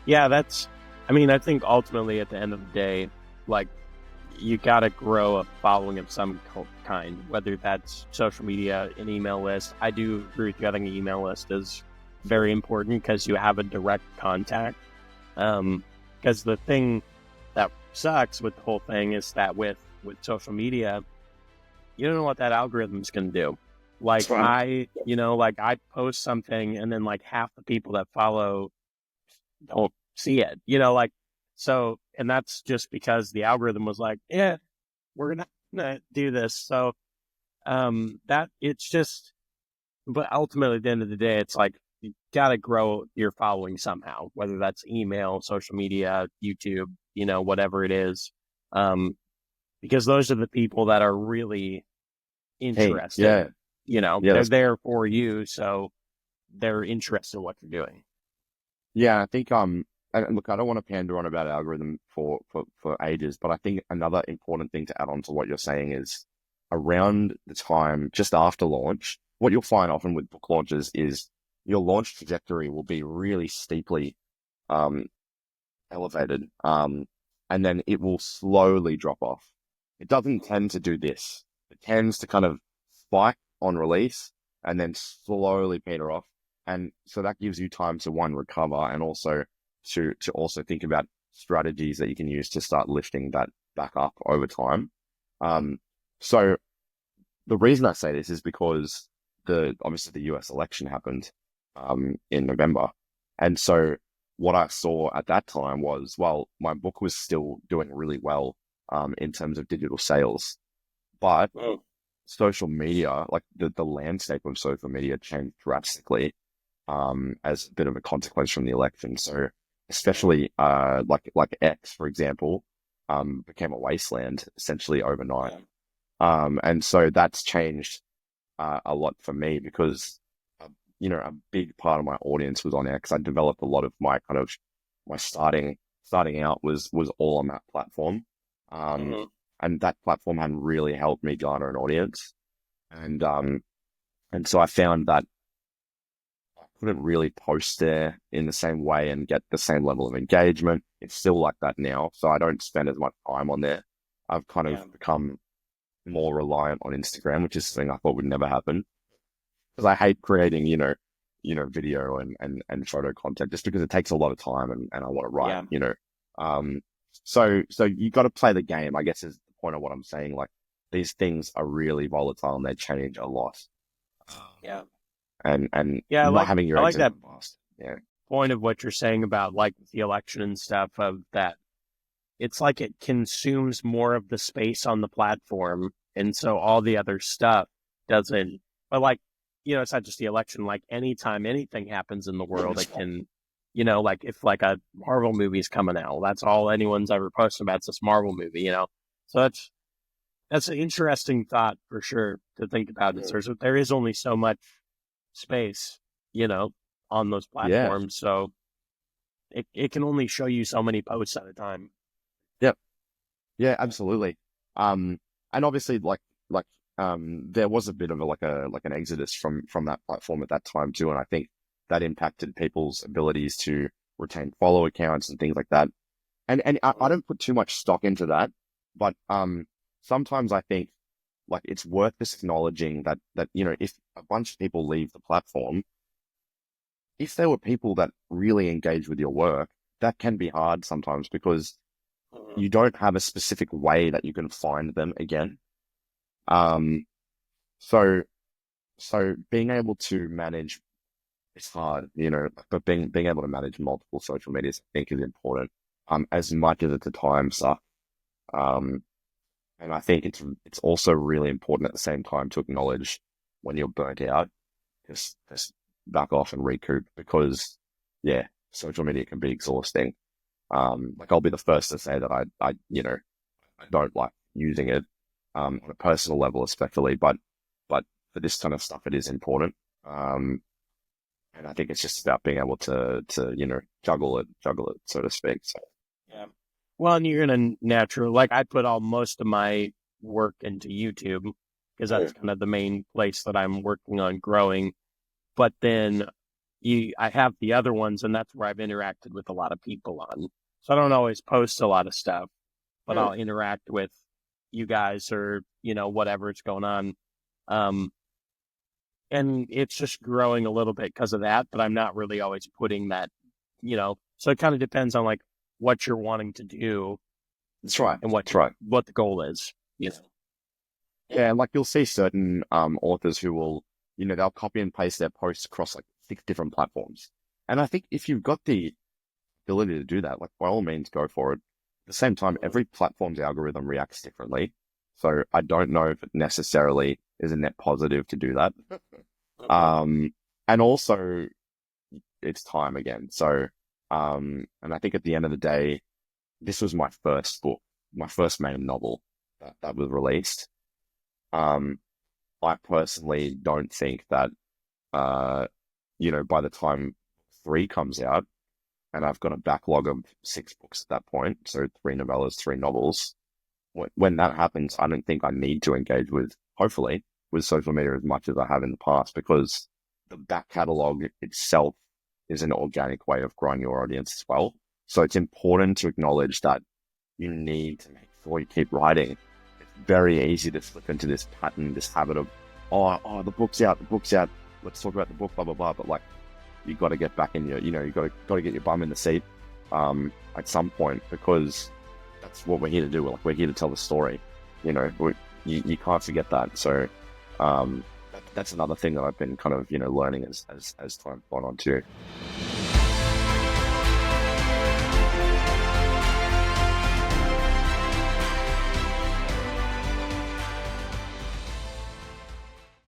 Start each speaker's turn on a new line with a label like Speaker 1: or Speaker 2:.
Speaker 1: Yeah, I think ultimately at the end of the day, like, you got to grow a following of some kind, whether that's social media, an email list. I do agree with you. I think an email list is very important because you have a direct contact. Because the thing that sucks with the whole thing is that with social media, you don't know what that algorithm's going to do.
Speaker 2: That's
Speaker 1: Like
Speaker 2: right.
Speaker 1: I post something and then like half the people that follow don't see it, so, and that's just because the algorithm was like, yeah, we're gonna do this. So, that it's just, but ultimately at the end of the day, it's like, you gotta grow your following somehow, whether that's email, social media, YouTube, whatever it is. Because those are the people that are really
Speaker 2: Hey,
Speaker 1: interested,
Speaker 2: yeah, yeah,
Speaker 1: they're
Speaker 2: that's
Speaker 1: there for you. So they're interested in what you're doing.
Speaker 2: yeah. I think and look, I don't want to pander on about algorithm for ages, but I think another important thing to add on to what you're saying is around the time just after launch, what you'll find often with book launches is your launch trajectory will be really steeply um elevated, and then it will slowly drop off. It doesn't tend to do this. It tends to kind of spike on release and then slowly peter off. And so that gives you time to one, recover, and also to also think about strategies that you can use to start lifting that back up over time. Um, so the reason I say this is because obviously the US election happened in November. And so what I saw at that time was, well, my book was still doing really well in terms of digital sales, but
Speaker 1: Oh,
Speaker 2: social media, like the landscape of social media changed drastically as a bit of a consequence from the election. So especially like X, for example, became a wasteland essentially overnight.
Speaker 1: yeah.
Speaker 2: And so that's changed a lot for me because, a big part of my audience was on X. I developed a lot of my starting out was all on that platform. Um,
Speaker 1: Mhm.
Speaker 2: and that platform had really helped me garner an audience. And so I found that I couldn't really post there in the same way and get the same level of engagement. It's still like that now. So I don't spend as much time on there. I've kind
Speaker 1: Yeah.
Speaker 2: of become more reliant on Instagram, which is something I thought would never happen because I hate creating, video and photo content just because it takes a lot of time and I want to
Speaker 1: Yeah.
Speaker 2: write. Um, so you got to play the game, I guess is the point of what I'm saying. Like these things are really volatile and they change a lot.
Speaker 1: Yeah.
Speaker 2: And
Speaker 1: Yeah.
Speaker 2: not having your
Speaker 1: I
Speaker 2: eggs
Speaker 1: like
Speaker 2: in
Speaker 1: that
Speaker 2: one basket. Yeah.
Speaker 1: point of what you're saying about like the election and stuff, of that. It's like it consumes more of the space on the platform. And so all the other stuff doesn't, but like, it's not just the election, like anytime anything happens in the world, it can, like if like a Marvel movie's coming out, that's all anyone's ever posting about is this Marvel movie. So that's an interesting thought for sure to think about. There is only so much space, you know, on those
Speaker 2: Yeah.
Speaker 1: platforms. So it can only show you so many posts at a time.
Speaker 2: Yep. Yeah, absolutely. Um, and obviously, there was a bit of like an exodus from that platform at that time too, and I think that impacted people's abilities to retain follow accounts and things like that. And I don't put too much stock into that, but sometimes I think like it's worth just acknowledging that if a bunch of people leave the platform, if there were people that really engage with your work, that can be hard sometimes because
Speaker 1: Mhm.
Speaker 2: you don't have a specific way that you can find them again. Um, so being able to manage it's hard, but being able to manage multiple social medias, I think, is important. As much as it's a time suck. Um, and I think it's also really important at the same time to acknowledge when you're burnt out, just back off and recoup because yeah, social media can be exhausting. Like I'll be the first to say that I don't like using it on a personal level, especially, but for this kind of stuff, it is important. Um, and I think it's just about being able to juggle it, so to speak. So
Speaker 1: Yeah. Well, and you're in a natural, like I put all most of my work into YouTube because
Speaker 2: yeah,
Speaker 1: that's kind of the main place that I'm working on growing. But then I have the other ones, and that's where I've interacted with a lot of people on. So I don't always post a lot of stuff, but I'll interact with you guys or, whatever's going on. Um, and it's just growing a little bit because of that, but I'm not really always putting that, so it kind of depends on like what you're wanting to do.
Speaker 2: That's right.
Speaker 1: And
Speaker 2: That's right.
Speaker 1: what the goal is,
Speaker 2: Yeah, like you'll see certain authors who will, they'll copy and paste their posts across like 6 different platforms. And I think if you've got the ability to do that, like by all means, go for it. At the same time, every platform's algorithm reacts differently. So I don't know if it necessarily is a net positive to do that. And also it's time again. So, and I think at the end of the day, this was my first book, my first main novel that was released. I personally don't think that, by the time 3 comes out, and I've got a backlog of 6 books at that point, so 3 novellas, 3 novels. When that happens, I don't think I need to engage hopefully, with social media as much as I have in the past, because the back catalog itself is an organic way of growing your audience as well. So it's important to acknowledge that you need to make sure you keep writing. It's very easy to slip into this pattern, this habit of, the book's out, let's talk about the book, blah, blah, blah. But like, you got to get back in you got to get your bum in the seat at some point, because that's what we're here to do. We're here to tell the story. You can't forget that. So that's another thing that I've been kind of learning as time gone on too.